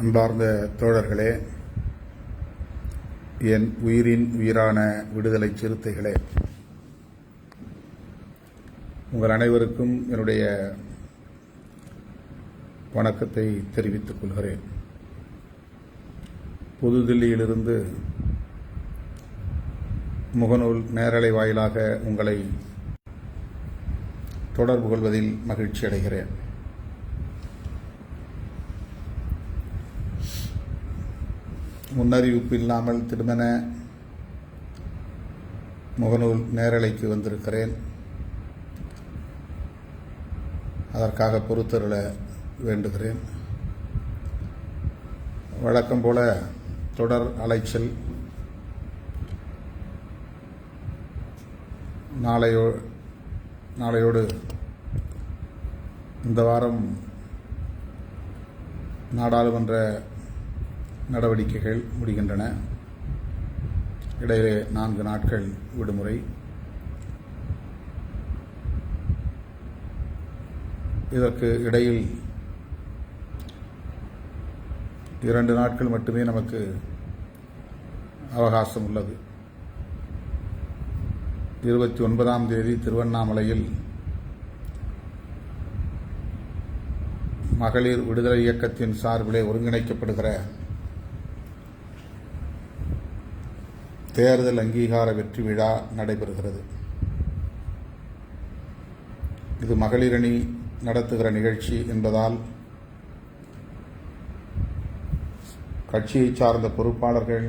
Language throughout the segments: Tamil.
அன்பார்ந்த தோழர்களே, என் உயிரின் உயிரான விடுதலை சிறுத்தைகளே, உங்கள் அனைவருக்கும் என்னுடைய வணக்கத்தை தெரிவித்துக் கொள்கிறேன். புதுதில்லியிலிருந்து முகநூல் நேரலை வாயிலாக உங்களை தொடர்பு கொள்வதில் மகிழ்ச்சி அடைகிறேன். முன்னறிவிப்பு இல்லாமல் திடுமென முகநூல் நேரலைக்கு வந்திருக்கிறேன். அதற்காக பொறுத்தருள வேண்டுகிறேன். வழக்கம் போல தொடர் அலைச்சல் நாளையோடு இந்த வாரம் நாடாளுமன்ற நடவடிக்கைகள் முடிகின்றன. இடையிலே 4 நாட்கள் விடுமுறை. இதற்கு இடையில் 2 நாட்கள் மட்டுமே நமக்கு அவகாசம் உள்ளது. 29ஆம் தேதி திருவண்ணாமலையில் மகளிர் விடுதலை இயக்கத்தின் சார்பிலே ஒருங்கிணைக்கப்படுகிற தேர்தல் அங்கீகார வெற்றி விழா நடைபெறுகிறது. இது மகளிரணி நடத்துகிற நிகழ்ச்சி என்பதால் கட்சியை சார்ந்த பொறுப்பாளர்கள்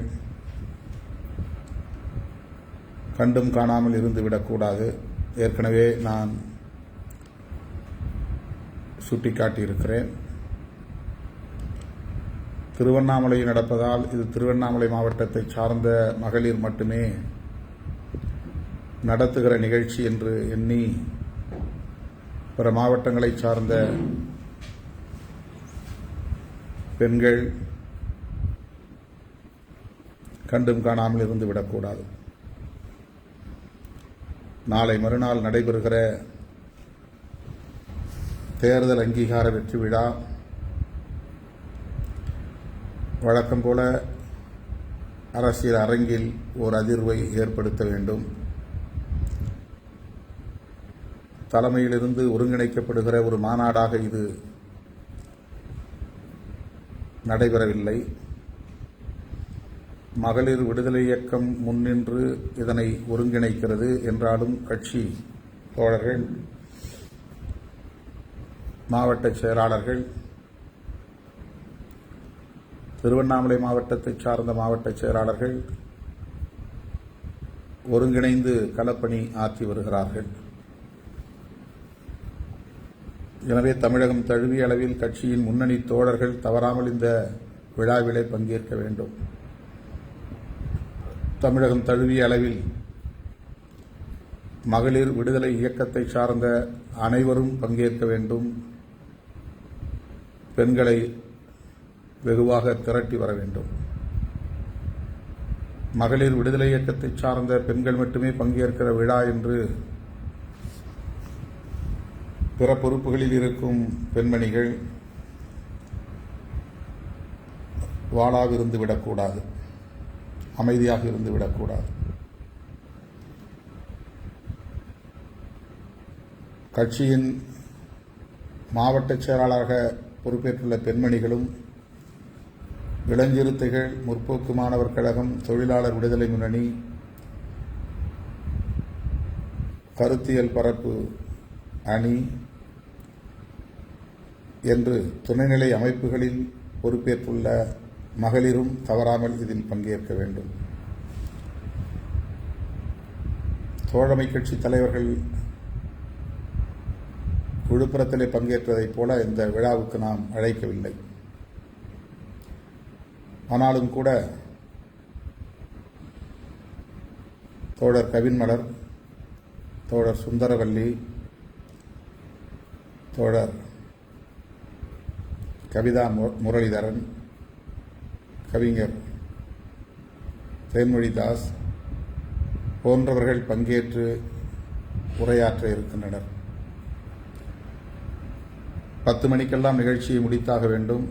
கண்டும் காணாமல் இருந்துவிடக்கூடாது. ஏற்கனவே நான் சுட்டிக்காட்டியிருக்கிறேன். திருவண்ணாமலையில் நடப்பதால் இது திருவண்ணாமலை மாவட்டத்தை சார்ந்த மகளிர் மட்டுமே நடத்துகிற நிகழ்ச்சி என்று எண்ணி பிற மாவட்டங்களை சார்ந்த பெண்கள் கண்டும் காணாமல் இருந்து விடக்கூடாது. நாளை மறுநாள் நடைபெறுகிற தேர்தல் அங்கீகார வெற்றி விழா வழக்கம் போல அரசியல் அரங்கில் ஒரு அதிர்வை ஏற்படுத்த வேண்டும். தலைமையிலிருந்து ஒருங்கிணைக்கப்படுகிற ஒரு மாநாடாக இது நடைபெறவில்லை. மகளிர் விடுதலை இயக்கம் முன்னின்று இதனை ஒருங்கிணைக்கிறது என்றாலும் கட்சி தோழர்கள், மாவட்ட செயலாளர்கள், திருவண்ணாமலை மாவட்டத்தை சார்ந்த மாவட்ட செயலாளர்கள் ஒருங்கிணைந்து களப்பணி ஆற்றி வருகிறார்கள். எனவே தமிழகம் தழுவிய அளவில் கட்சியின் முன்னணி தோழர்கள் தவறாமல் இந்த விழாவிலே பங்கேற்க வேண்டும். தமிழகம் தழுவிய அளவில் மகளிர் விடுதலை இயக்கத்தை சார்ந்த அனைவரும் பங்கேற்க வேண்டும். பெண்களை வெகுவாக திரட்டி வர வேண்டும். மகளிர் விடுதலை இயக்கத்தை சார்ந்த பெண்கள் மட்டுமே பங்கேற்கிற விழா என்று பிற பொறுப்புகளில் இருக்கும் பெண்மணிகள் வாளாக இருந்து விடக்கூடாது, அமைதியாக இருந்து விடக்கூடாது. கட்சியின் மாவட்ட செயலாளராக பொறுப்பேற்றுள்ள பெண்மணிகளும், இளஞ்சிறுத்தைகள், முற்போக்கு மாணவர் கழகம், தொழிலாளர் விடுதலை முன்னணி, கருத்தியல் பரப்பு அணி என்று துணைநிலை அமைப்புகளில் பொறுப்பேற்றுள்ள மகளிரும் தவறாமல் இதில் பங்கேற்க வேண்டும். தோழமை கட்சி தலைவர்கள் விழுப்புரத்திலே பங்கேற்றதைப் போல இந்த விழாவுக்கு நாம் அழைக்கவில்லை. ஆனாலும் கூட தோழர் கவின்மலர், தோழர் சுந்தரவல்லி, தோழர் கவிதா முரளிதரன், கவிஞர் தேன்மொழிதாஸ் போன்றவர்கள் பங்கேற்று உரையாற்ற இருக்கின்றனர். 10 மணிக்கெல்லாம் நிகழ்ச்சியை முடித்தாக வேண்டும்.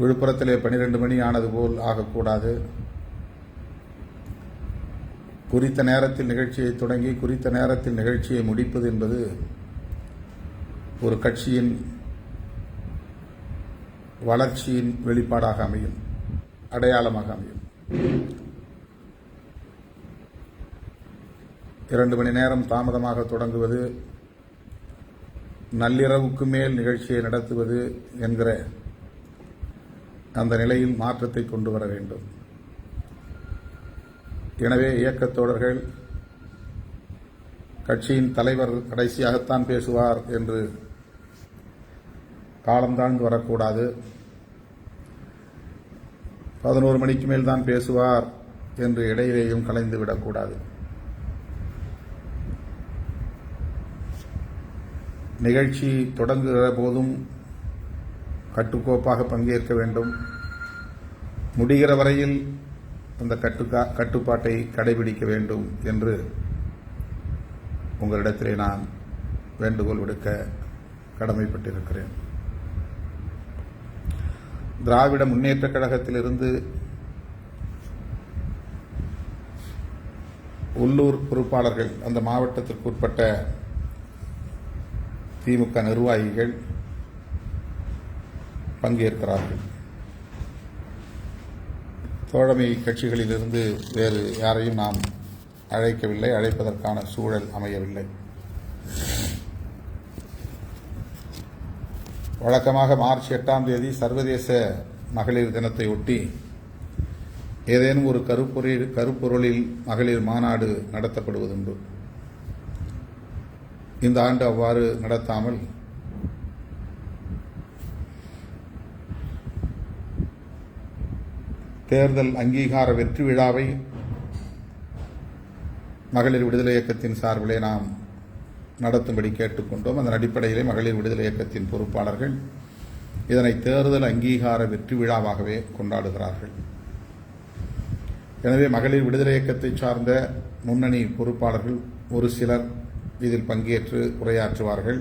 விழுப்புரத்திலே 12 மணி ஆனது போல் ஆகக்கூடாது. குறித்த நேரத்தில் நிகழ்ச்சியை தொடங்கி குறித்த நேரத்தில் நிகழ்ச்சியை முடிப்பது என்பது ஒரு கட்சியின் வளர்ச்சியின் வெளிப்பாடாக அமையும், அடையாளமாக அமையும். 2 மணி நேரம் தாமதமாக தொடங்குவது, நள்ளிரவுக்கு மேல் நிகழ்ச்சியை நடத்துவது என்கிற அந்த நிலையில் மாற்றத்தை கொண்டு வர வேண்டும். எனவே இயக்கத் தோழர்கள், கட்சியின் தலைவர் கடைசியாகத்தான் பேசுவார் என்று காலந்தாழ்ந்து வரக்கூடாது. 11 மணிக்கு மேல் தான் பேசுவார் என்று இடையிலேயும் கலைந்து விடக்கூடாது. நிகழ்ச்சி தொடங்குகிற போதும் கட்டுக்கோப்பாக பங்கேற்க வேண்டும். முடிகிற வரையில் அந்த கட்டுப்பாட்டை கடைபிடிக்க வேண்டும் என்று உங்களிடத்திலே நான் வேண்டுகோள் விடுக்க கடமைப்பட்டிருக்கிறேன். திராவிட முன்னேற்றக் கழகத்திலிருந்து உள்ளூர் பொறுப்பாளர்கள், அந்த மாவட்டத்திற்குட்பட்ட திமுக நிர்வாகிகள் பங்கேற்கிறார்கள். தோழமை கட்சிகளிலிருந்து வேறு யாரையும் நாம் அழைக்கவில்லை, அழைப்பதற்கான சூழல் அமையவில்லை. வழக்கமாக மார்ச் 8ஆம் தேதி சர்வதேச மகளிர் தினத்தை ஒட்டி ஏதேனும் ஒரு கருப்பொருளில் மகளிர் மாநாடு நடத்தப்படுவதுண்டு. இந்த ஆண்டு அவ்வாறு நடத்தாமல் தேர்தல் அங்கீகார வெற்றி விழாவை மகளிர் விடுதலை இயக்கத்தின் சார்பிலே நாம் நடத்தும்படி கேட்டுக்கொண்டோம். அதன் அடிப்படையிலே மகளிர் விடுதலை இயக்கத்தின் பொறுப்பாளர்கள் இதனை தேர்தல் அங்கீகார வெற்றி விழாவாகவே கொண்டாடுகிறார்கள். எனவே மகளிர் விடுதலை இயக்கத்தை சார்ந்த முன்னணி பொறுப்பாளர்கள் ஒரு சிலர் இதில் பங்கேற்று உரையாற்றுவார்கள்.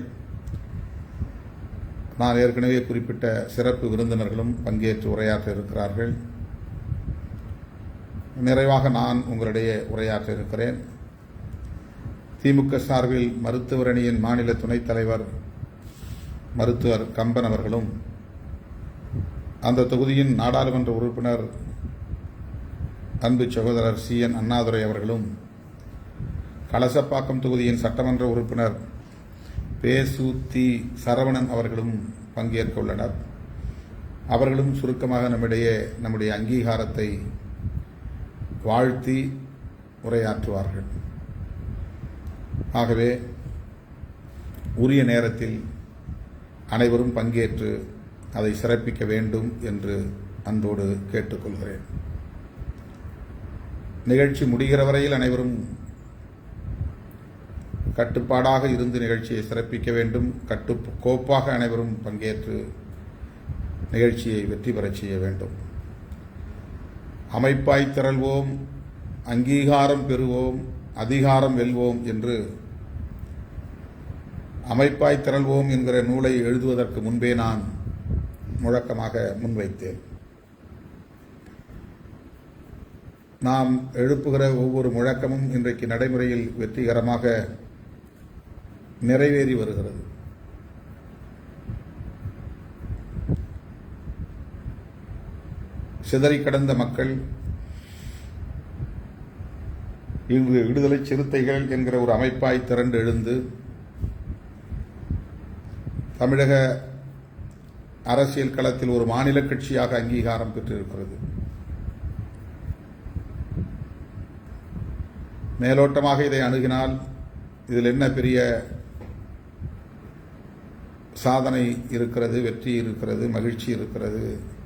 நான் ஏற்கனவே குறிப்பிட்ட சிறப்பு விருந்தினர்களும் பங்கேற்று உரையாற்ற இருக்கிறார்கள். நிறைவாக நான் உங்களிடையே உரையாற்ற இருக்கிறேன். திமுக சார்பில் மருத்துவர் அணியின் மாநில துணைத் தலைவர் மருத்துவர் கம்பன் அவர்களும், அந்த தொகுதியின் நாடாளுமன்ற உறுப்பினர் அன்பு சகோதரர் CN அண்ணாதுரை அவர்களும், கலசப்பாக்கம் தொகுதியின் சட்டமன்ற உறுப்பினர் பேசுத்தி சரவணன் அவர்களும் பங்கேற்க உள்ளனர். அவர்களும் சுருக்கமாக நம்முடைய அங்கீகாரத்தை வாழ்த்தி உரையாற்றுவார்கள். ஆகவே உரிய நேரத்தில் அனைவரும் பங்கேற்று அதை சிறப்பிக்க வேண்டும் என்று அன்போடு கேட்டுக்கொள்கிறேன். நிகழ்ச்சி முடிகிற வரையில் அனைவரும் கட்டுப்பாடாக இருந்து நிகழ்ச்சியை சிறப்பிக்க வேண்டும். கோப்பாக அனைவரும் பங்கேற்று நிகழ்ச்சியை வெற்றி பெறச் செய்ய வேண்டும். அமைப்பாய் திரள்வோம், அங்கீகாரம் பெறுவோம், அதிகாரம் வெல்வோம் என்று அமைப்பாய் திரள்வோம் என்கிற நூலை எழுதுவதற்கு முன்பே நான் முழக்கமாக முன்வைத்தேன். நாம் எழுப்புகிற ஒவ்வொரு முழக்கமும் இன்றைக்கு நடைமுறையில் வெற்றிகரமாக நிறைவேறி வருகிறது. சிதறி கடந்த மக்கள் இன்று விடுதலை சிறுத்தைகள் என்கிற ஒரு அமைப்பாய் திரண்டு எழுந்து தமிழக அரசியல் களத்தில் ஒரு மாநில கட்சியாக அங்கீகாரம் பெற்றிருக்கிறது. மேலோட்டமாக இதை அணுகினால் இதில் என்ன பெரிய சாதனை இருக்கிறது, வெற்றி இருக்கிறது, மகிழ்ச்சி இருக்கிறது,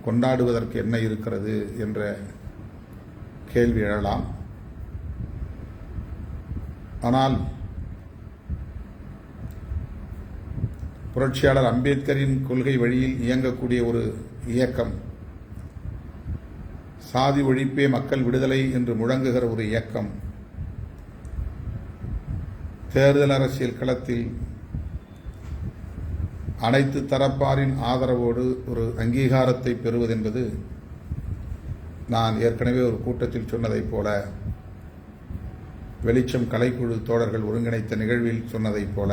கொண்டாடுவதற்கு என்ன இருக்கிறது என்ற கேள்வி எழலாம். ஆனால் புரட்சியாளர் அம்பேத்கரின் கொள்கை வழியில் இயங்கக்கூடிய ஒரு இயக்கம், சாதி ஒழிப்பே மக்கள் விடுதலை என்று முழங்குகிற ஒரு இயக்கம் தேர்தல் அரசியல் களத்தில் அனைத்து தரப்பாரின் ஆதரவோடு ஒரு அங்கீகாரத்தை பெறுவதென்பது நான் ஏற்கனவே ஒரு கூட்டத்தில் சொன்னதைப் போல, வெளிச்சம் கலைக்குழு தோழர்கள் ஒருங்கிணைத்த நிகழ்வில் சொன்னதைப் போல,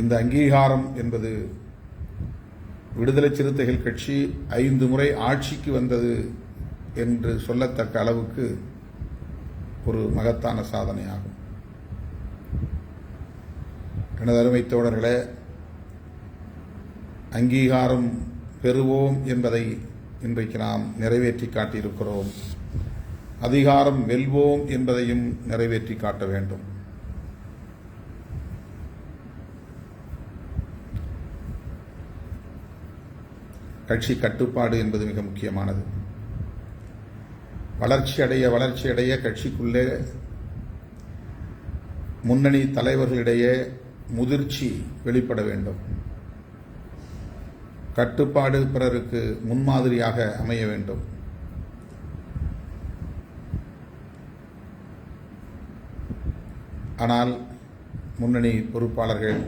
இந்த அங்கீகாரம் என்பது விடுதலை சிறுத்தைகள் கட்சி 5 முறை ஆட்சிக்கு வந்தது என்று சொல்லத்தக்க அளவுக்கு ஒரு மகத்தான சாதனையாகும். எனது அருமை தோழர்களே, அங்கீகாரம் பெறுவோம் என்பதை இன்றைக்கு நாம் நிறைவேற்றி காட்டியிருக்கிறோம். அதிகாரம் வெல்வோம் என்பதையும் நிறைவேற்றி காட்ட வேண்டும். கட்சி கட்டுப்பாடு என்பது மிக முக்கியமானது. வளர்ச்சியடைய கட்சிக்குள்ளே முன்னணி தலைவர்களிடையே முதிர்ச்சி வெளிப்பட வேண்டும். கட்டுப்பாடு பிறருக்கு முன்மாதிரியாக அமைய வேண்டும். ஆனால் முன்னணி பொறுப்பாளர்கள்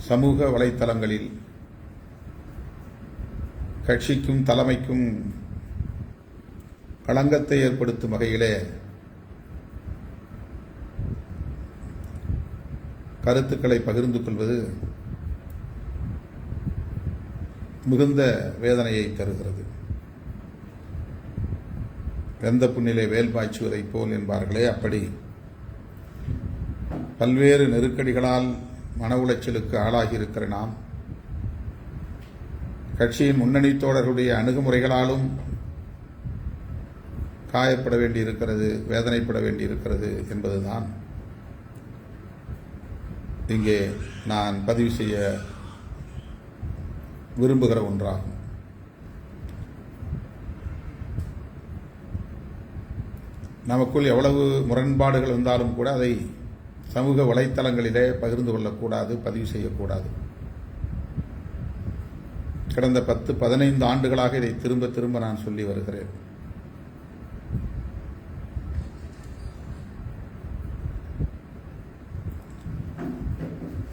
சமூக வலைத்தளங்களில் கட்சிக்கும் தலைமைக்கும் களங்கத்தை ஏற்படுத்தும் வகையிலே கருத்துக்களை பகிர்ந்து கொள்வது மிகுந்த வேதனையை தருகிறது. வெந்த புண்ணிலே வேல் பாய்ச்சுவதைப் போல் என்பார்களே, அப்படி பல்வேறு நெருக்கடிகளால் மன உளைச்சலுக்கு ஆளாகி இருக்கிற நாம் கட்சியின் முன்னணி தோழர்களுடைய அணுகுமுறைகளாலும் காயப்பட வேண்டியிருக்கிறது, வேதனைப்பட வேண்டியிருக்கிறது என்பதுதான் இங்கே நான் பதிவு செய்ய விரும்புகிற ஒன்றாகும். நமக்குள் எவ்வளவு முரண்பாடுகள் இருந்தாலும் கூட அதை சமூக வலைத்தளங்களிலே பகிர்ந்து கொள்ளக்கூடாது, பதிவு செய்யக்கூடாது. கடந்த 10-15 ஆண்டுகளாக இதை திரும்ப திரும்ப நான் சொல்லி வருகிறேன்.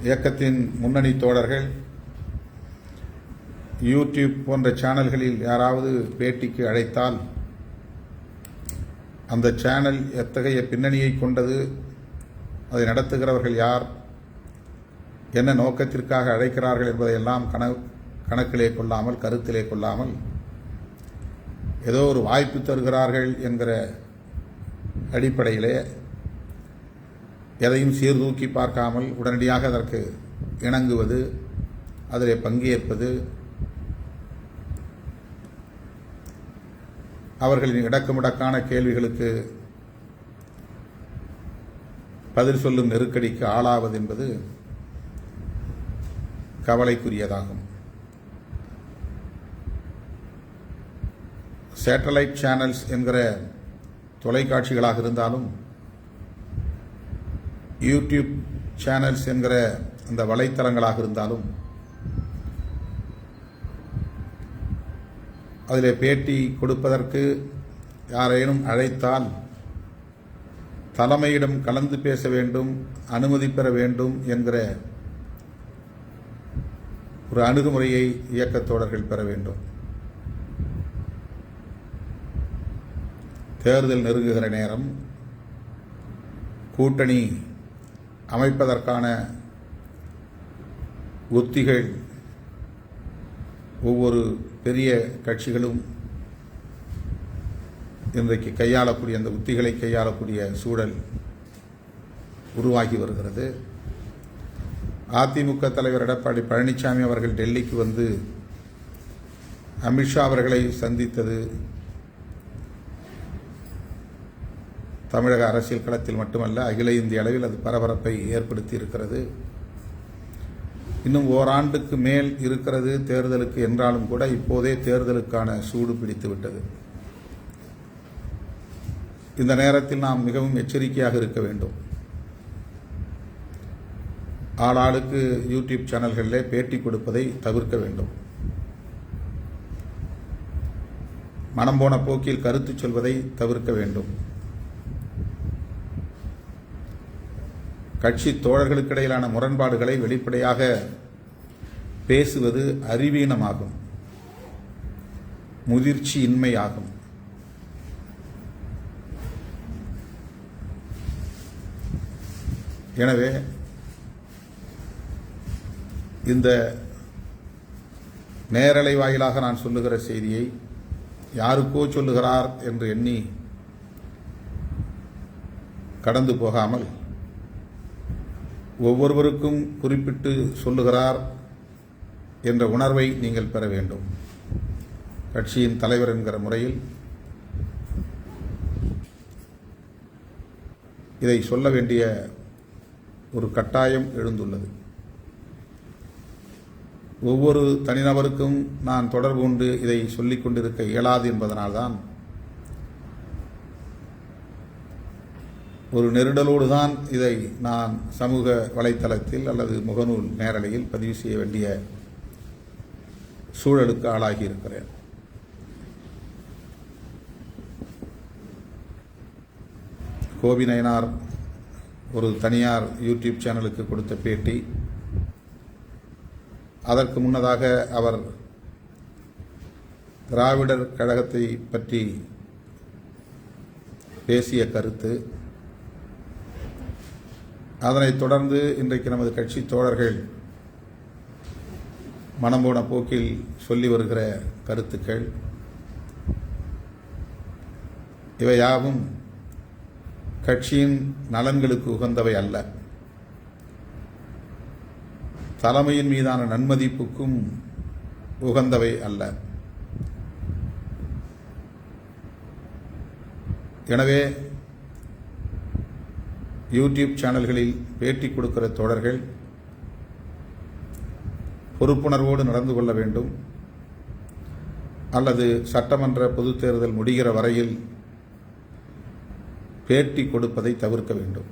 இயக்கத்தின் முன்னணி தோழர்கள் யூடியூப் போன்ற சேனல்களில் யாராவது பேட்டிக்கு அழைத்தால் அந்த சேனல் எத்தகைய பின்னணியை கொண்டது, அதை நடத்துகிறவர்கள் யார், என்ன நோக்கத்திற்காக அழைக்கிறார்கள் என்பதையெல்லாம் கணக்கிலே கொள்ளாமல், கருத்திலே கொள்ளாமல், ஏதோ ஒரு வாய்ப்பு தருகிறார்கள் என்கிற அடிப்படையிலே எதையும் சீர்தூக்கி பார்க்காமல் உடனடியாக அதற்கு இணங்குவது, அதில் பங்கேற்பது, அவர்களின் இடக்குமுடக்கான கேள்விகளுக்கு பதில் சொல்லும் நெருக்கடிக்கு ஆளாவது என்பது கவலைக்குரியதாகும். சேட்டலைட் சேனல்ஸ் என்கிற தொலைக்காட்சிகளாக இருந்தாலும், யூடியூப் சேனல்ஸ் என்கிற அந்த வலைத்தளங்களாக இருந்தாலும், அதில் பேட்டி கொடுப்பதற்கு யாரேனும் அழைத்தால் தலைமையிடம் கலந்து பேச வேண்டும், அனுமதி பெற வேண்டும் என்கிற ஒரு அணுகுமுறையை இயக்கத்தோழர்கள் பெற வேண்டும். தேர்தல் நெருங்குகிற நேரம், கூட்டணி அமைப்பதற்கான உத்திகள் ஒவ்வொரு பெரிய கட்சிகளும் இன்றைக்கு கையாளக்கூடிய, அந்த உத்திகளை கையாளக்கூடிய சூழல் உருவாகி வருகிறது. அதிமுக தலைவர் எடப்பாடி பழனிசாமி அவர்கள் டெல்லிக்கு வந்து அமித்ஷா அவர்களை சந்தித்தது தமிழக அரசியல் களத்தில் மட்டுமல்ல, அகில இந்திய அளவில் அது பரபரப்பை ஏற்படுத்தி இருக்கிறது. இன்னும் ஓராண்டுக்கு மேல் இருக்கிறது தேர்தலுக்கு என்றாலும் கூட இப்போதே தேர்தலுக்கான சூடு பிடித்து விட்டது. இந்த நேரத்தில் நாம் மிகவும் எச்சரிக்கையாக இருக்க வேண்டும். ஆளாளுக்கு யூடியூப் சேனல்களிலே பேட்டி கொடுப்பதை தவிர்க்க வேண்டும். மனம் போன போக்கில் கருத்து சொல்வதை தவிர்க்க வேண்டும். கட்சி தோழர்களுக்கு இடையிலான முரண்பாடுகளை வெளிப்படையாக பேசுவது அறிவீனமாகும், முதிர்ச்சியின்மையாகும். எனவே இந்த நேரலை வாயிலாக நான் சொல்லுகிற செய்தியை யாருக்கோ சொல்லுகிறார் என்று எண்ணி கடந்து போகாமல் ஒவ்வொருவருக்கும் குறிப்பிட்டு சொல்லுகிறார் என்ற உணர்வை நீங்கள் பெற வேண்டும். கட்சியின் தலைவர் என்கிற முறையில் இதை சொல்ல வேண்டிய ஒரு கட்டாயம் எழுந்துள்ளது. ஒவ்வொரு தனிநபருக்கும் நான் தொடர்பு கொண்டு இதை சொல்லிக் கொண்டிருக்க இயலாது என்பதனால்தான் ஒரு நெருடலோடு தான் இதை நான் சமூக வலைத்தளத்தில் அல்லது முகநூல் நேரலையில் பதிவு செய்ய வேண்டிய சூழலுக்கு ஆளாகி இருக்கிறேன். கோபி நயினார் ஒரு தனியார் யூடியூப் சேனலுக்கு கொடுத்த பேட்டி, அதற்கு முன்னதாக அவர் திராவிடர் கழகத்தை பற்றி பேசிய கருத்து, அதனைத் தொடர்ந்து இன்றைக்கு நமது கட்சி தோழர்கள் மனம் போன போக்கில் சொல்லி வருகிற கருத்துக்கள், இவையாவும் கட்சியின் நலன்களுக்கு உகந்தவை அல்ல, தலைமையின் மீதான நன்மதிப்புக்கும் உகந்தவை அல்ல. எனவே யூடியூப் சேனல்களில் பேட்டி கொடுக்கிற தோழர்கள் பொறுப்புணர்வோடு நடந்து கொள்ள வேண்டும், அல்லது சட்டமன்ற பொதுத் தேர்தல் முடிகிற வரையில் பேட்டி கொடுப்பதை தவிர்க்க வேண்டும்.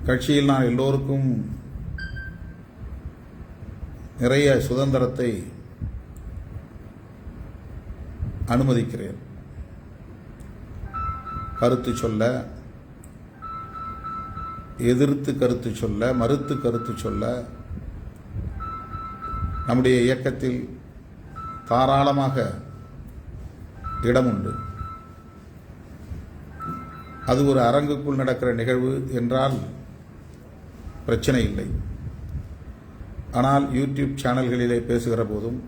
கட்சியில் நான் எல்லோருக்கும் நிறைய சுதந்திரத்தை அனுமதிக்கிறேன். கருத்து சொல்ல, எதிர்த்து கருத்து சொல்ல, மறுத்து கருத்து சொல்ல நம்முடைய இயக்கத்தில் தாராளமாக இடம் உண்டு. அது ஒரு அரங்குக்குள் நடக்கிற நிகழ்வு என்றால் பிரச்சனை இல்லை. ஆனால் யூடியூப் சேனல்களிலே பேசுகிற போதும்,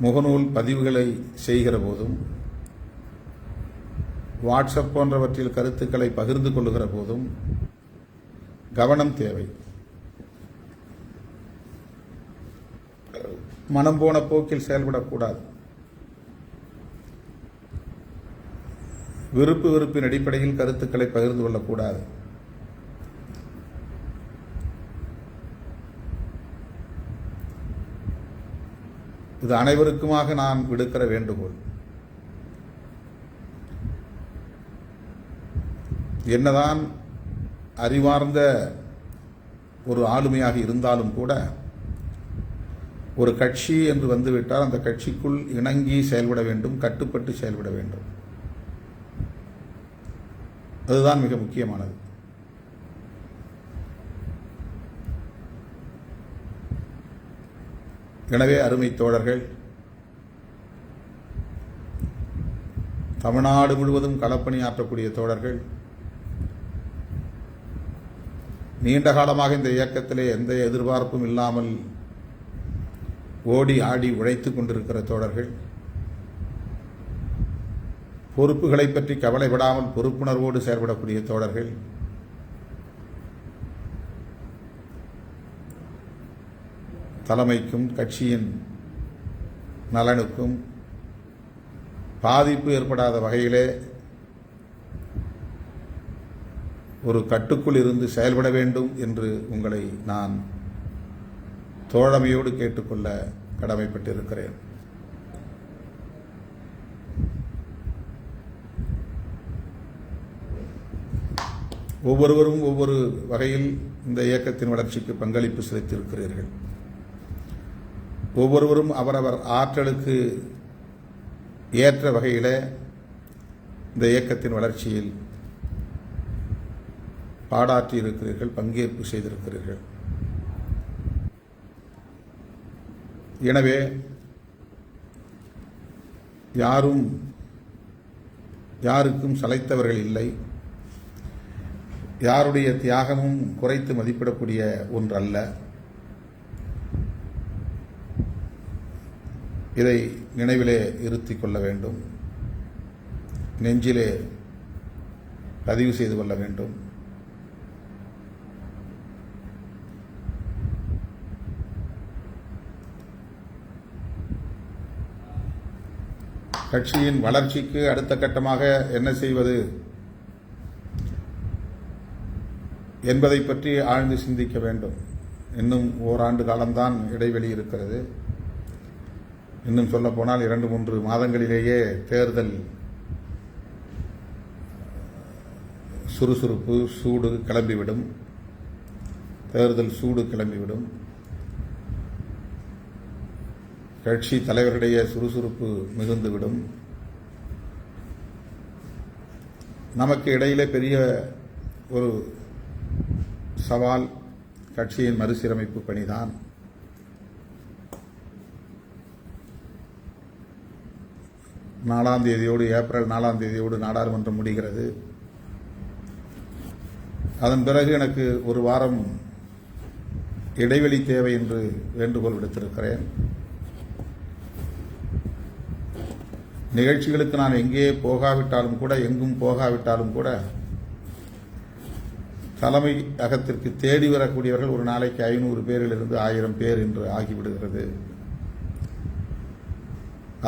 முகநூல் பதிவுகளை செய்கிற போதும், வாட்ஸ்அப் போன்றவற்றில் கருத்துக்களை பகிர்ந்து கொள்ளுகிற போதும் கவனம் தேவை. மனம் போன போக்கில் செயல்படக்கூடாது. விருப்பு வெறுப்பின் அடிப்படையில் கருத்துக்களை பகிர்ந்து கொள்ளக்கூடாது. இது அனைவருக்குமாக நான் விடுக்கிற வேண்டுகோள். என்னதான் அறிவார்ந்த ஒரு ஆளுமையாக இருந்தாலும் கூட ஒரு கட்சி என்று வந்துவிட்டால் அந்த கட்சிக்குள் இணங்கி செயல்பட வேண்டும், கட்டுப்பட்டு செயல்பட வேண்டும். அதுதான் மிக முக்கியமானது. எனவே அருமை தோழர்கள், தமிழ்நாடு முழுவதும் களப்பணியாற்றக்கூடிய தோழர்கள், நீண்ட காலமாக இந்த இயக்கத்திலே எந்த எதிர்பார்ப்பும் இல்லாமல் ஓடி ஆடி உழைத்துக் கொண்டிருக்கிற தோழர்கள், பொறுப்புகளை பற்றி கவலைப்படாமல் பொறுப்புணர்வோடு செயல்படக்கூடிய தோழர்கள், தலைமைக்கும் கட்சியின் நலனுக்கும் பாதிப்பு ஏற்படாத வகையிலே ஒரு கட்டுக்குள் இருந்து செயல்பட வேண்டும் என்று உங்களை நான் தோழமையோடு கேட்டுக்கொள்ள கடமைப்பட்டிருக்கிறேன். ஒவ்வொருவரும் ஒவ்வொரு வகையில் இந்த இயக்கத்தின் வளர்ச்சிக்கு பங்களிப்பு செலுத்தியிருக்கிறீர்கள். ஒவ்வொருவரும் அவரவர் ஆற்றலுக்கு ஏற்ற வகையில் இந்த இயக்கத்தின் வளர்ச்சியில் பாடாற்றி இருக்கிறீர்கள், பங்கேற்பு செய்திருக்கிறீர்கள். எனவே யாருக்கும் சளைத்தவர்கள் இல்லை. யாருடைய தியாகமும் குறைத்து மதிப்பிடக்கூடிய ஒன்றல்ல. இதை நினைவிலே இருத்திக் கொள்ள வேண்டும், நெஞ்சிலே பதிவு செய்து கொள்ள வேண்டும். கட்சியின் வளர்ச்சிக்கு அடுத்த கட்டமாக என்ன செய்வது என்பதை பற்றி ஆழ்ந்து சிந்திக்க வேண்டும். இன்னும் ஓராண்டு காலம்தான் இடைவெளி இருக்கிறது. இன்னும் சொல்ல போனால் 2-3 மாதங்களிலேயே தேர்தல் சுறுசுறுப்பு சூடு கிளம்பிவிடும். கட்சி தலைவர்களுடைய சுறுசுறுப்பு மிகுந்துவிடும். நமக்கு இடையிலே பெரிய ஒரு சவால் கட்சியின் மறுசீரமைப்பு பணிதான். ஏப்ரல் 4ஆம் தேதியோடு நாடாளுமன்றம் முடிகிறது. அதன் பிறகு எனக்கு ஒரு வாரம் இடைவெளி தேவை என்று வேண்டுகோள் விடுத்திருக்கிறேன். நிகழ்ச்சிகளுக்கு நான் எங்கும் போகாவிட்டாலும் கூட தலைமையகத்திற்கு தேடி வரக்கூடியவர்கள் ஒரு நாளைக்கு 500 பேரிலிருந்து 1000 பேர் என்று ஆகிவிடுகிறது.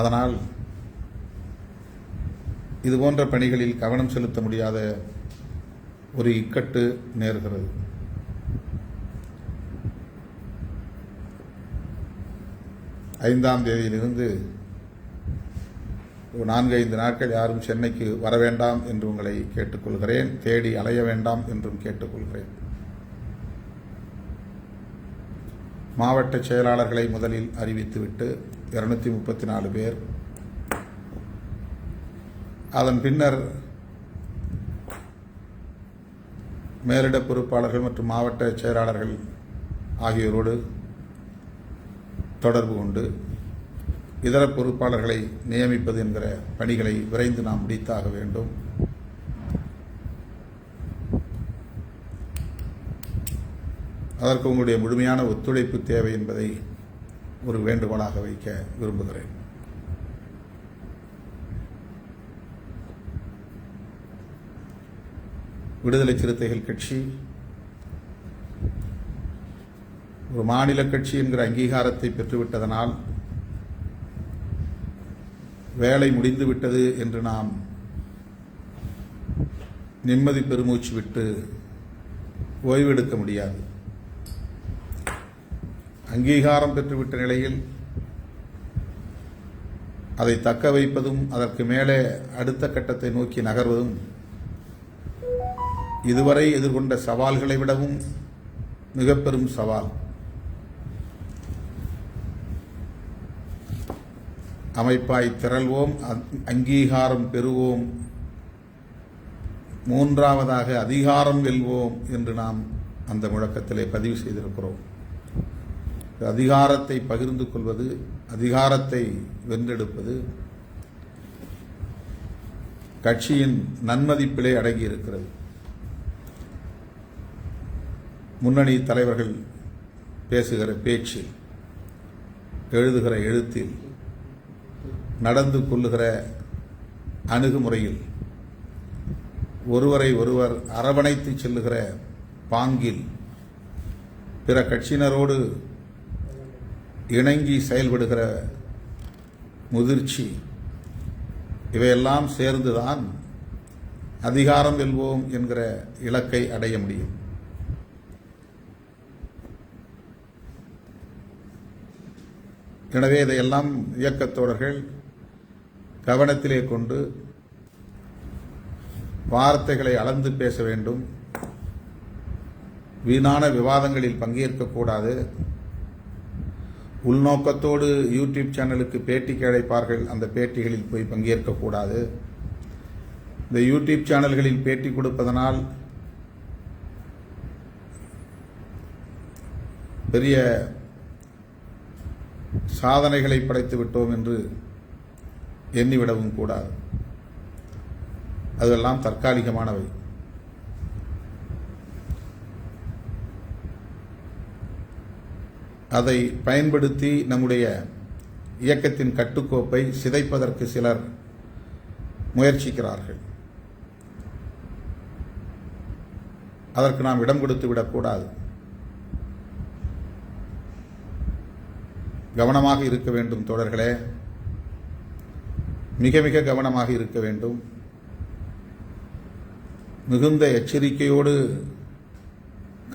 அதனால் இதுபோன்ற பணிகளில் கவனம் செலுத்த முடியாத ஒரு இக்கட்டு நேர்கிறது. ஐந்தாம் தேதியிலிருந்து 4-5 நாட்கள் யாரும் சென்னைக்கு வர வேண்டாம் என்று உங்களை கேட்டுக்கொள்கிறேன். தேடி அலைய வேண்டாம் என்றும் கேட்டுக்கொள்கிறேன். மாவட்ட செயலாளர்களை முதலில் அறிவித்துவிட்டு 234 பேர், அதன் பின்னர் மேலிட பொறுப்பாளர்கள் மற்றும் மாவட்ட செயலாளர்கள் ஆகியோரோடு தொடர்பு கொண்டு இதர பொறுப்பாளர்களை நியமிப்பது என்கிற பணிகளை விரைந்து நாம் முடித்தாக வேண்டும். அதற்கு உங்களுடைய முழுமையான ஒத்துழைப்பு தேவை என்பதை ஒரு வேண்டுகோளாக வைக்க விரும்புகிறேன். விடுதலை சிறுத்தைகள் கட்சி ஒரு மாநில கட்சி என்கிற அங்கீகாரத்தை பெற்றுவிட்டதனால் வேலை முடிந்துவிட்டது என்று நாம் நிம்மதி பெருமூச்சு விட்டு ஓய்வெடுக்க முடியாது. அங்கீகாரம் பெற்றுவிட்ட நிலையில் அதை தக்க வைப்பதும் அதற்கு மேலே அடுத்த கட்டத்தை நோக்கி நகர்வதும் இதுவரை எதிர்கொண்ட சவால்களை விடவும் மிக பெரும் சவால். அமைப்பாய் திரள்வோம், அங்கீகாரம் பெறுவோம், மூன்றாவதாக அதிகாரம் வெல்வோம் என்று நாம் அந்த முழக்கத்திலே பதிவு செய்திருக்கிறோம். அதிகாரத்தை பகிர்ந்து கொள்வது, அதிகாரத்தை வென்றெடுப்பது கட்சியின் நன்மதிப்பிலே அடங்கியிருக்கிறது. முன்னணி தலைவர்கள் பேசுகிற பேச்சில், எழுதுகிற எழுத்தில், நடந்து கொள்ளுகிற அணுகுமுறையில், ஒருவரை ஒருவர் அரவணைத்து செல்லுகிற பாங்கில், பிற கட்சியினரோடு இணங்கி செயல்படுகிற முதிர்ச்சி, இவையெல்லாம் சேர்ந்துதான் அதிகாரம் வெல்வோம் என்கிற இலக்கை அடைய முடியும். எனவே இதையெல்லாம் இயக்கத்தோழர்கள் கவனத்திலே கொண்டு வார்த்தைகளை அளந்து பேச வேண்டும். வீணான விவாதங்களில் பங்கேற்கக்கூடாது. உள்நோக்கத்தோடு யூடியூப் சேனலுக்கு பேட்டிக்கு அழைப்பார்கள், அந்த பேட்டிகளில் போய் பங்கேற்கக்கூடாது. இந்த யூடியூப் சேனல்களில் பேட்டி கொடுப்பதனால் பெரிய சாதனைகளை படைத்து விட்டோம் என்று எண்ணிவிடவும் கூடாது. அதெல்லாம் தற்காலிகமானவை. அதை பயன்படுத்தி நம்முடைய இயக்கத்தின் கட்டுக்கோப்பை சிதைப்பதற்கு சிலர் முயற்சிக்கிறார்கள். அதற்கு நாம் இடம் கொடுத்து விடக்கூடாது. கவனமாக இருக்க வேண்டும் தோழர்களே, மிக மிக கவனமாக இருக்க வேண்டும். மிகுந்த எச்சரிக்கையோடு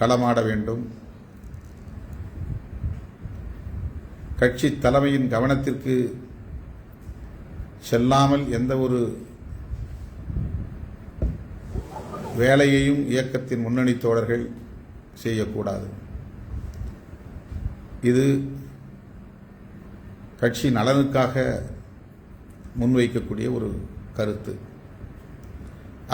களமாட வேண்டும். கட்சி தலைமையின் கவனத்திற்கு செல்லாமல் எந்த ஒரு வேலையையும் இயக்கத்தின் முன்னணி தோழர்கள் செய்யக்கூடாது. இது கட்சி நலனுக்காக முன்வைக்கக்கூடிய ஒரு கருத்து.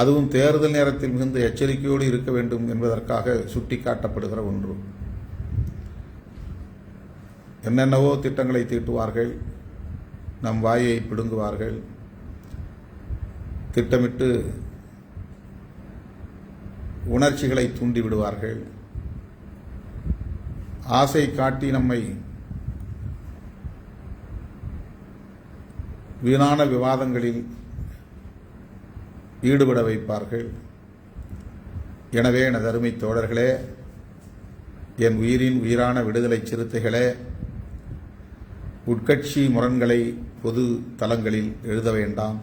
அதுவும் தேர்தல் நேரத்தில் மிகுந்த எச்சரிக்கையோடு இருக்க வேண்டும் என்பதற்காக சுட்டிக்காட்டப்படுகிற ஒன்று. என்னென்னவோ திட்டங்களை தீட்டுவார்கள், நம் வாயை பிடுங்குவார்கள், திட்டமிட்டு உணர்ச்சிகளை தூண்டிவிடுவார்கள், ஆசை காட்டி நம்மை வீணான விவாதங்களில் ஈடுபட வைப்பார்கள். எனவே எனது அருமை தோழர்களே, என் உயிரின் உயிரான விடுதலை சிறுத்தைகளே, உட்கட்சி முரண்களை பொது தளங்களில் எழுத வேண்டாம்.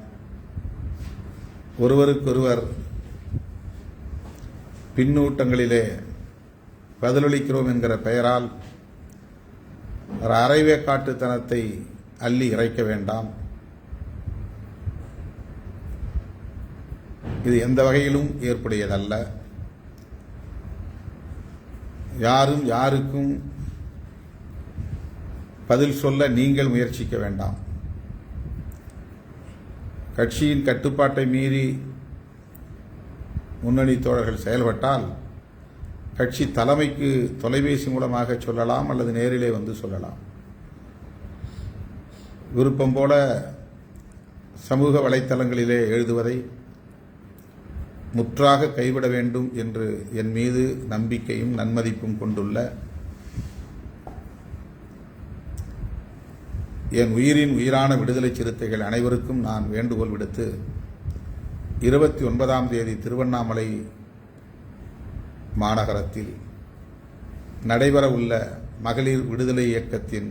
ஒருவருக்கொருவர் பின்னூட்டங்களிலே பதிலளிக்கிறோம் என்கிற பெயரால் அரைவேக்காட்டுத்தனத்தை அள்ளி இறைக்க வேண்டாம். இது எந்த வகையிலும் ஏற்புடையதல்ல. யாரும் யாருக்கும் பதில் சொல்ல நீங்கள் முயற்சிக்க வேண்டாம். கட்சியின் கட்டுப்பாட்டை மீறி முன்னணி தோழர்கள் செயல்பட்டால் கட்சி தலைமைக்கு தொலைபேசி மூலமாக சொல்லலாம் அல்லது நேரிலே வந்து சொல்லலாம். விருப்பம் போல சமூக வலைத்தளங்களிலே எழுதுவதை முற்றாக கைவிட வேண்டும் என்று என் மீது நம்பிக்கையும் நன்மதிப்பும் கொண்டுள்ள என் உயிரின் உயிரான விடுதலை சிறுத்தைகள் அனைவருக்கும் நான் வேண்டுகோள் விடுத்து 29ஆம் தேதி திருவண்ணாமலை மாநகரத்தில் நடைபெற உள்ள மகளிர் விடுதலை இயக்கத்தின்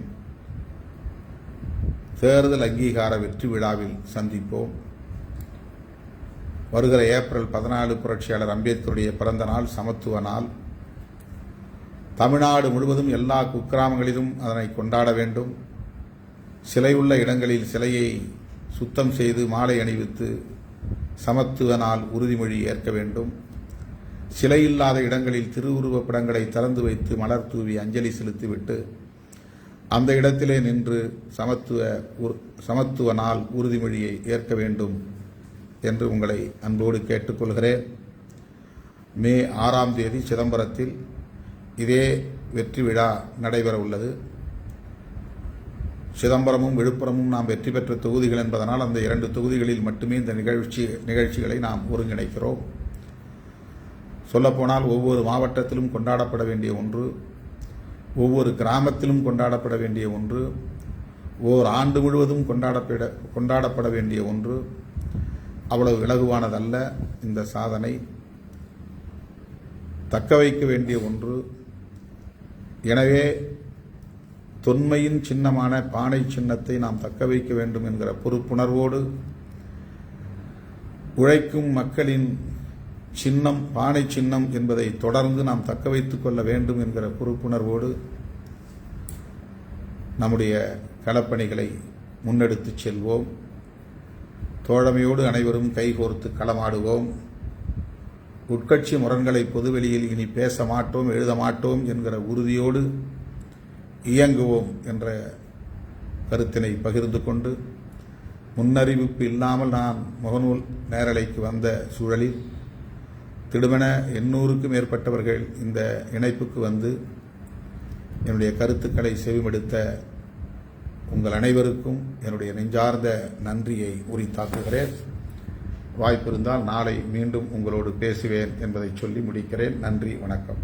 தேர்தல் அங்கீகார வெற்றி விழாவில் சந்திப்போம். வருகிற ஏப்ரல் 14 புரட்சியாளர் அம்பேத்கருடைய பிறந்த நாள், சமத்துவ நாள். தமிழ்நாடு முழுவதும் எல்லா குக்கிராமங்களிலும் அதனை கொண்டாட வேண்டும். சிலை உள்ள இடங்களில் சிலையை சுத்தம் செய்து மாலை அணிவித்து சமத்துவ நாள் உறுதிமொழி ஏற்க வேண்டும். சிலை இல்லாத இடங்களில் திருவுருவப் படங்களை திறந்து வைத்து மலர் தூவி அஞ்சலி செலுத்திவிட்டு அந்த இடத்திலே நின்று சமத்துவ நாள் உறுதிமொழியை ஏற்க வேண்டும் என்று உங்களை அன்போடு கேட்டுக்கொள்கிறேன். மே 6ஆம் தேதி சிதம்பரத்தில் இதே வெற்றி விழா நடைபெற உள்ளது. சிதம்பரமும் விழுப்புரமும் நாம் வெற்றி பெற்ற தொகுதிகள் என்பதனால் அந்த 2 தொகுதிகளில் மட்டுமே இந்த நிகழ்ச்சிகளை நாம் ஒருங்கிணைக்கிறோம். சொல்லப்போனால் ஒவ்வொரு மாவட்டத்திலும் கொண்டாடப்பட வேண்டிய ஒன்று, ஒவ்வொரு கிராமத்திலும் கொண்டாடப்பட வேண்டிய ஒன்று, ஓர் ஆண்டு முழுவதும் கொண்டாடப்பட வேண்டிய ஒன்று. அவ்வளவு இலகுவானதல்ல. இந்த சாதனை தக்க வைக்க வேண்டிய ஒன்று. எனவே தொன்மையின் சின்னமான பானை சின்னத்தை நாம் தக்க வைக்க வேண்டும் என்கிற பொறுப்புணர்வோடு, உழைக்கும் மக்களின் சின்னம் பானை சின்னம் என்பதை தொடர்ந்து நாம் தக்க வைத்துக் கொள்ள வேண்டும் என்கிற பொறுப்புணர்வோடு நம்முடைய களப்பணிகளை முன்னெடுத்துச் செல்வோம். தோழமையோடு அனைவரும் கைகோர்த்து களமாடுவோம். உட்கட்சி முரண்களை பொதுவெளியில் இனி பேச மாட்டோம், எழுத மாட்டோம் என்கிற உறுதியோடு இயங்குவோம் என்ற கருத்தினை பகிர்ந்து கொண்டு முன்னறிவிப்பு இல்லாமல் நான் முகநூல் நேரலைக்கு வந்த சூழலில் திடுமென 800க்கும் மேற்பட்டவர்கள் இந்த இணைப்புக்கு வந்து என்னுடைய கருத்துக்களை செவிமடுத்த உங்கள் அனைவருக்கும் என்னுடைய நெஞ்சார்ந்த நன்றியை உரித்தாக்குகிறேன். வாய்ப்பிருந்தால் நாளை மீண்டும் உங்களோடு பேசுவேன் என்பதை சொல்லி முடிக்கிறேன். நன்றி, வணக்கம்.